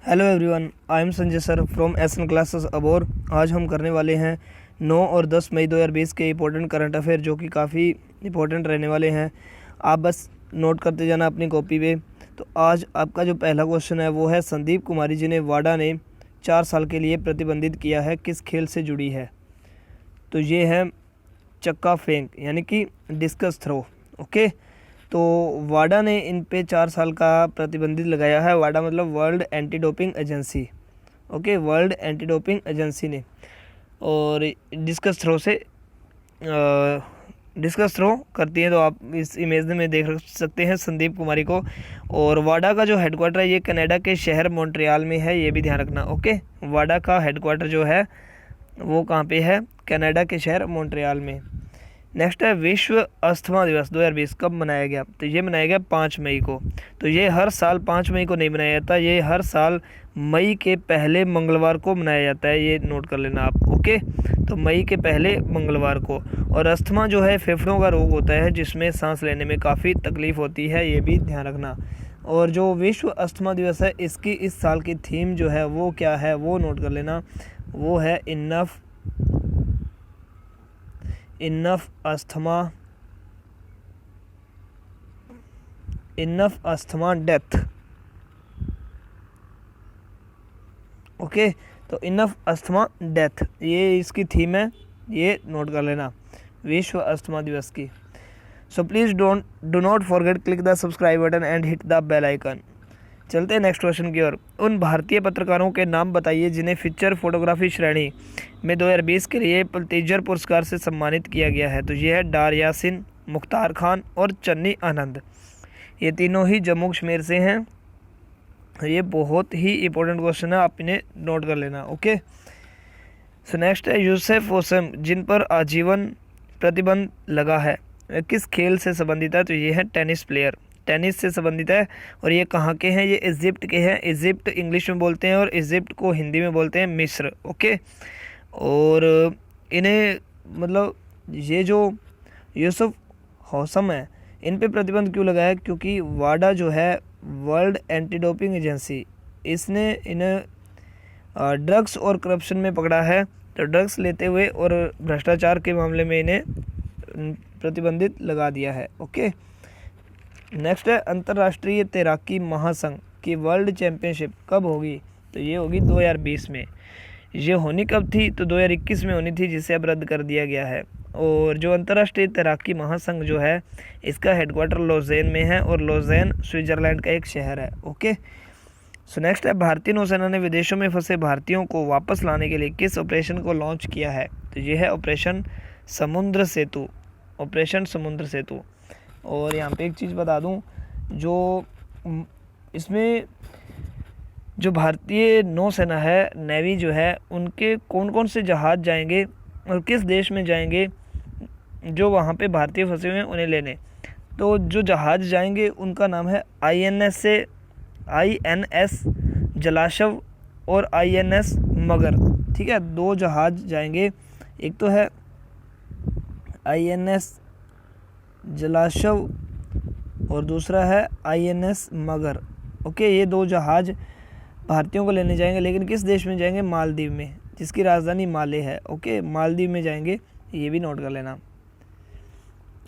Hello everyone, I am Sanjay sir from एसन classes Abohar. आज हम करने वाले हैं 9 और 10 मई 2020 के इंपॉर्टेंट करंट अफेयर, जो कि काफ़ी इंपॉर्टेंट रहने वाले हैं। आप बस नोट करते जाना अपनी कॉपी पे। तो आज आपका जो पहला क्वेश्चन है वो है, संदीप कुमारी जी ने वाडा ने 4 साल के लिए प्रतिबंधित किया है, किस खेल से जुड़ी है? तो ये है चक्का फेंक यानी कि डिस्कस थ्रो। ओके, तो वाडा ने इन पे 4 साल का प्रतिबंधित लगाया है। वाडा मतलब world anti doping agency. Okay, world anti doping agency ने। और डिस्कस थ्रो से डिस्कस थ्रो करती है। तो आप इस इमेज में देख सकते हैं संदीप कुमारी को। और वाडा का जो हेडक्वार्टर है ये कनाडा के शहर मॉन्ट्रियल में है, ये भी ध्यान रखना। ओके, वाडा का हेडक्वार्टर जो है वो कहाँ पे है? कनाडा के शहर मॉन्ट्रियल में। नेक्स्ट है, विश्व अस्थमा दिवस 2020 कब मनाया गया? तो ये मनाया गया 5 मई को। तो ये हर साल 5 मई को नहीं मनाया जाता, ये हर साल मई के पहले मंगलवार को मनाया जाता है। ये नोट कर लेना आप। ओके, तो मई के पहले मंगलवार को। और अस्थमा जो है फेफड़ों का रोग होता है जिसमें सांस लेने में काफ़ी तकलीफ होती है, ये भी ध्यान रखना। और जो विश्व अस्थमा दिवस है इसकी इस साल की थीम जो है वो क्या है वो नोट कर लेना। वो है इनफ अस्थमा डेथ। ओके, तो इनफ अस्थमा डेथ ये इसकी थीम है, ये नोट कर लेना विश्व अस्थमा दिवस की। So please do not forget click the subscribe button and hit the bell icon. चलते हैं नेक्स्ट क्वेश्चन की ओर। उन भारतीय पत्रकारों के नाम बताइए जिन्हें फीचर फोटोग्राफी श्रेणी में 2020 के लिए पुलित्जर पुरस्कार से सम्मानित किया गया है। तो ये है डार यासिन, मुख्तार खान और चन्नी आनंद। ये तीनों ही जम्मू कश्मीर से हैं। ये बहुत ही इंपॉर्टेंट क्वेश्चन है, आप इन्हें नोट कर लेना। ओके, सो नेक्स्ट है, यूसुफ ओसम जिन पर आजीवन प्रतिबंध लगा है किस खेल से संबंधित है? तो ये है टेनिस प्लेयर, टेनिस से संबंधित है। और ये कहाँ के हैं? ये इजिप्ट के हैं। इजिप्ट इंग्लिश में बोलते हैं और इजिप्ट को हिंदी में बोलते हैं मिस्र। ओके, और इन्हें मतलब ये जो यूसुफ ओसम है इन पे प्रतिबंध क्यों लगा है? क्योंकि वाडा जो है वर्ल्ड एंटी डोपिंग एजेंसी, इसने इन्हें ड्रग्स और करप्शन में पकड़ा है। तो ड्रग्स लेते हुए और भ्रष्टाचार के मामले में इन्हें प्रतिबंधित लगा दिया है। ओके, नेक्स्ट है, अंतर्राष्ट्रीय तैराकी महासंघ की वर्ल्ड चैंपियनशिप कब होगी? तो ये होगी 2020 में। ये होनी कब थी? तो 2021 में होनी थी, जिसे अब रद्द कर दिया गया है। और जो अंतर्राष्ट्रीय तैराकी महासंघ जो है इसका हेडक्वार्टर लॉजेन में है, और लॉजेन स्विट्जरलैंड का एक शहर है। ओके, सो नेक्स्ट है, भारतीय नौसेना ने विदेशों में फंसे भारतीयों को वापस लाने के लिए किस ऑपरेशन को लॉन्च किया है? तो ये है ऑपरेशन समुद्र सेतु, ऑपरेशन समुद्र सेतु। और यहाँ पे एक चीज़ बता दूँ, जो इसमें जो भारतीय नौसेना है, नेवी जो है, उनके कौन कौन से जहाज़ जाएंगे और किस देश में जाएंगे जो वहाँ पे भारतीय फंसे हुए हैं उन्हें लेने। तो जो जहाज़ जाएंगे उनका नाम है INS जलाशव और INS मगर। ठीक है, 2 जहाज़ जाएंगे, एक तो है INS जलाशव और दूसरा है INS मगर। ओके, ये 2 जहाज़ भारतीयों को लेने जाएंगे, लेकिन किस देश में जाएंगे? मालदीव में, जिसकी राजधानी माले है। ओके, मालदीव में जाएंगे, ये भी नोट कर लेना।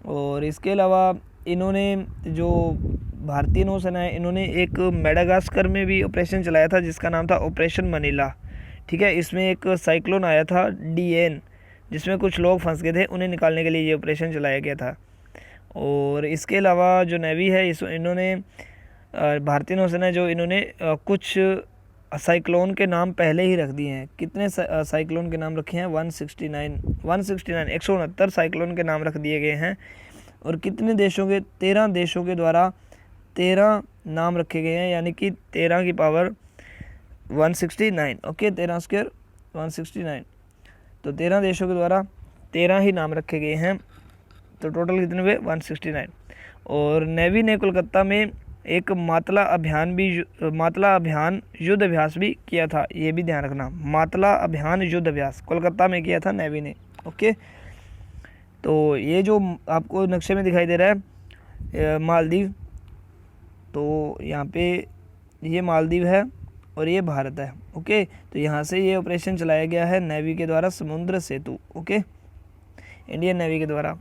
और इसके अलावा इन्होंने जो भारतीय नौसेना है इन्होंने एक मेडागास्कर में भी ऑपरेशन चलाया था जिसका नाम था ऑपरेशन मनीला। ठीक है, इसमें एक साइक्लोन आया था DN, जिसमें कुछ लोग फंस गए थे, उन्हें निकालने के लिए ये ऑपरेशन चलाया गया था। और इसके अलावा जो नेवी है इन्होंने भारतीय नौसेना जो इन्होंने कुछ साइक्लोन के नाम पहले ही रख दिए हैं। कितने साइक्लोन के नाम रखे हैं? 169 साइक्लोन के नाम रख दिए गए हैं। और कितने देशों के? 13 देशों के द्वारा 13 नाम रखे गए हैं, यानी कि 13 की पावर 169। Okay, 13 square 169। तो 13 देशों के द्वारा 13 ही नाम रखे गए हैं। तो टोटल कितने हुए? 169। और नेवी ने कोलकाता में एक मातला अभियान युद्ध अभ्यास भी किया था, ये भी ध्यान रखना। मातला अभियान युद्ध अभ्यास कोलकाता में किया था नेवी ने। ओके, तो ये जो आपको नक्शे में दिखाई दे रहा है मालदीव, तो यहाँ पे ये मालदीव है और ये भारत है। ओके, तो यहाँ से ये ऑपरेशन चलाया गया है नेवी के द्वारा, समुद्र सेतु। ओके, इंडियन नेवी के द्वारा।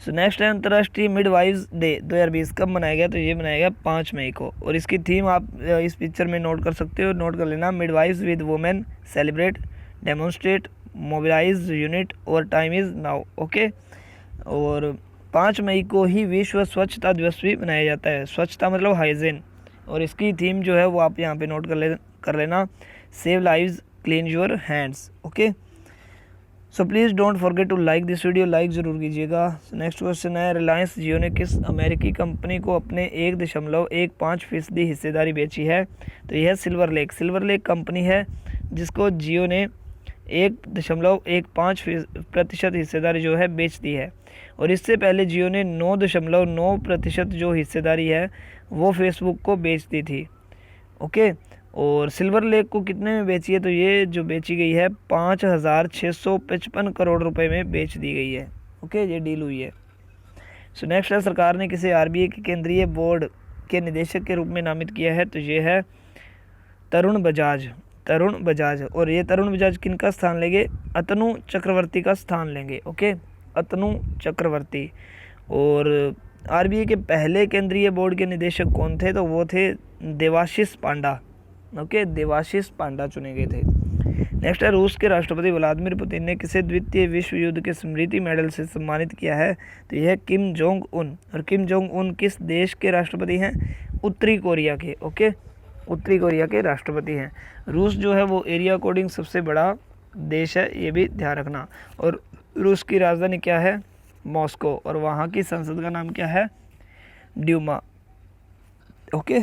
सो नेक्स्ट है अंतर्राष्ट्रीय मिडवाइव्स डे 2020 कब मनाया गया? तो ये मनाया गया 5 मई को। और इसकी थीम आप इस पिक्चर में नोट कर सकते हो, नोट कर लेना। Midwives with women celebrate demonstrate mobilise unit our time is now. Okay, और 5 मई को ही विश्व स्वच्छता दिवस भी मनाया जाता है। स्वच्छता मतलब हाइजीन। और इसकी थीम जो है वो आप यहाँ पे नोट कर लेना, save lives clean your hands. Okay, so please don't forget to like this video, like ज़रूर कीजिएगा। नेक्स्ट क्वेश्चन है, रिलायंस जियो ने किस अमेरिकी कंपनी को अपने 1.15% हिस्सेदारी बेची है? तो यह silver lake. Silver lake company है जिसको जियो ने 1.15% हिस्सेदारी जो है बेच दी है। और इससे पहले जियो ने 9.9% जो हिस्सेदारी है वो फेसबुक को बेच दी थी। ओके, और सिल्वर लेक को कितने में बेची है? तो ये जो बेची गई है 5,655 करोड़ रुपए में बेच दी गई है। ओके, ये डील हुई है। सो नेक्स्ट है, सरकार ने किसे आरबीआई के केंद्रीय बोर्ड के निदेशक के रूप में नामित किया है? तो ये है तरुण बजाज। तरुण बजाज। और ये तरुण बजाज किनका स्थान लेंगे? अतनु चक्रवर्ती का स्थान लेंगे। ओके, अतनु चक्रवर्ती। और आरबीआई के पहले केंद्रीय बोर्ड के निदेशक कौन थे? तो वो थे देवाशीष पांडा। ओके, देवाशीष पांडा चुने गए थे। नेक्स्ट है, रूस के राष्ट्रपति व्लादिमीर पुतिन ने किसे द्वितीय विश्व युद्ध के स्मृति मेडल से सम्मानित किया है? तो यह किम जोंग उन। और किम जोंग उन किस देश के राष्ट्रपति हैं? उत्तरी कोरिया के। ओके, उत्तरी कोरिया के राष्ट्रपति हैं। रूस जो है वो एरिया अकॉर्डिंग सबसे बड़ा देश है, ये भी ध्यान रखना। और रूस की राजधानी क्या है? मॉस्को। और वहाँ की संसद का नाम क्या है? ड्यूमा। ओके,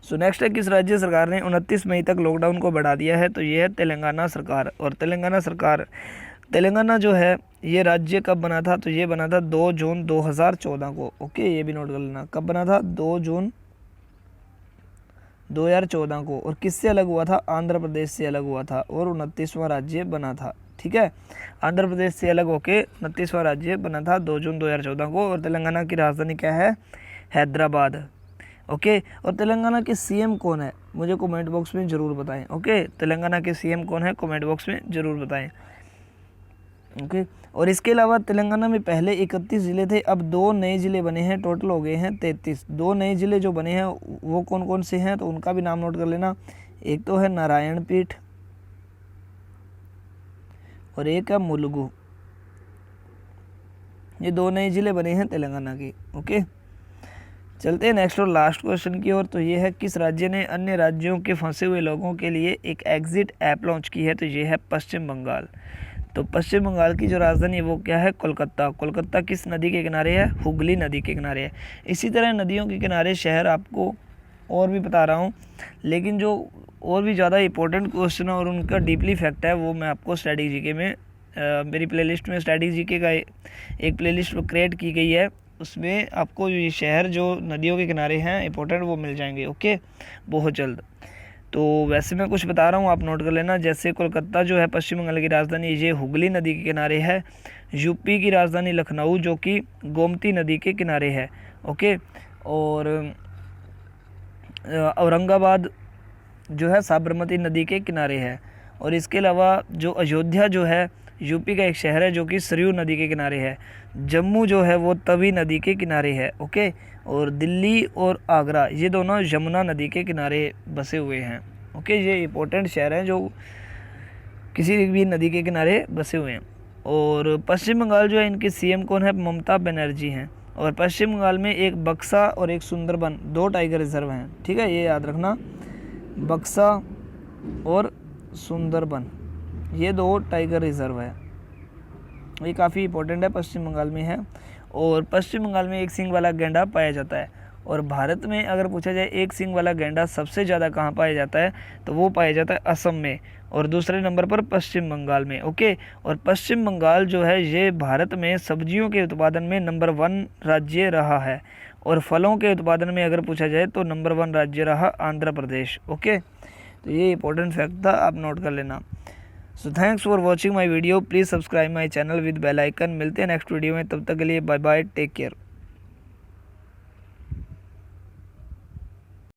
सो नेक्स्ट है, किस राज्य सरकार ने 29 मई तक लॉकडाउन को बढ़ा दिया है? तो ये है तेलंगाना सरकार। और तेलंगाना जो है ये राज्य कब बना था? तो ये बना था 2 जून 2014 को। ओके, ये भी नोट कर लेना, कब बना था? 2 जून 2014 को। और किससे अलग हुआ था? आंध्र प्रदेश से अलग हुआ था और 29वां राज्य बना था। ठीक है, आंध्र प्रदेश से अलग होके 29वां राज्य बना था 2 जून 2014 को। और तेलंगाना की राजधानी क्या है? हैदराबाद। ओके, और तेलंगाना के सीएम कौन है? मुझे कमेंट बॉक्स में ज़रूर बताएं। ओके, तेलंगाना के सीएम कौन है? कमेंट बॉक्स में ज़रूर बताएं। ओके, और इसके अलावा तेलंगाना में पहले 31 ज़िले थे, अब 2 नए ज़िले बने हैं, टोटल हो गए हैं 33। 2 नए ज़िले जो बने हैं वो कौन कौन से हैं? तो उनका भी नाम नोट कर लेना। एक तो है नारायणपीठ और एक है मुलुगु। ये 2 नए ज़िले बने हैं तेलंगाना के। ओके, चलते हैं नेक्स्ट और लास्ट क्वेश्चन की ओर। तो ये है, किस राज्य ने अन्य राज्यों के फंसे हुए लोगों के लिए एक एग्जिट ऐप लॉन्च की है? तो ये है पश्चिम बंगाल। तो पश्चिम बंगाल की जो राजधानी है वो क्या है? कोलकाता। कोलकाता किस नदी के किनारे है? हुगली नदी के किनारे है। इसी तरह नदियों के किनारे शहर आपको और भी बता रहा हूँ, लेकिन जो और भी ज़्यादा इंपॉर्टेंट क्वेश्चन है और उनका डीपली फैक्ट है वो मैं आपको स्टडी जीके में मेरी प्लेलिस्ट में स्टडी जीके का एक प्लेलिस्ट क्रिएट की गई है, उसमें आपको ये शहर जो नदियों के किनारे हैं इंपॉर्टेंट वो मिल जाएंगे। ओके, बहुत जल्द। तो वैसे मैं कुछ बता रहा हूँ, आप नोट कर लेना। जैसे कोलकाता जो है पश्चिम बंगाल की राजधानी, ये हुगली नदी के किनारे है। यूपी की राजधानी लखनऊ जो कि गोमती नदी के किनारे है। ओके, और औरंगाबाद जो है साबरमती नदी के किनारे है। और इसके अलावा जो अयोध्या जो है यूपी का एक शहर है जो कि सरयू नदी के किनारे है। जम्मू जो है वो तवी नदी के किनारे है। ओके, और दिल्ली और आगरा ये दोनों यमुना नदी के किनारे बसे हुए हैं। ओके, ये इंपॉर्टेंट शहर हैं जो किसी भी नदी के किनारे बसे हुए हैं। और पश्चिम बंगाल जो है इनके सीएम कौन है? ममता बनर्जी हैं। और पश्चिम बंगाल में एक बक्सा और एक सुंदरबन 2 टाइगर रिजर्व हैं। ठीक है, ये याद रखना, बक्सा और सुंदरबन ये 2 टाइगर रिजर्व है। ये काफ़ी इंपॉर्टेंट है, पश्चिम बंगाल में है। और पश्चिम बंगाल में एक सींग वाला गैंडा पाया जाता है। और भारत में अगर पूछा जाए एक सींग वाला गैंडा सबसे ज़्यादा कहाँ पाया जाता है, तो वो पाया जाता है असम में और दूसरे नंबर पर पश्चिम बंगाल में। ओके, और पश्चिम बंगाल जो है ये भारत में सब्जियों के उत्पादन में नंबर 1 राज्य रहा है। और फलों के उत्पादन में अगर पूछा जाए तो नंबर 1 राज्य रहा आंध्र प्रदेश। ओके, तो ये इंपॉर्टेंट फैक्ट था, आप नोट कर लेना। So thanks for watching my video, please subscribe my channel with bell icon. मिलते हैं नेक्स्ट वीडियो में, तब तक के लिए बाय बाय, टेक केयर।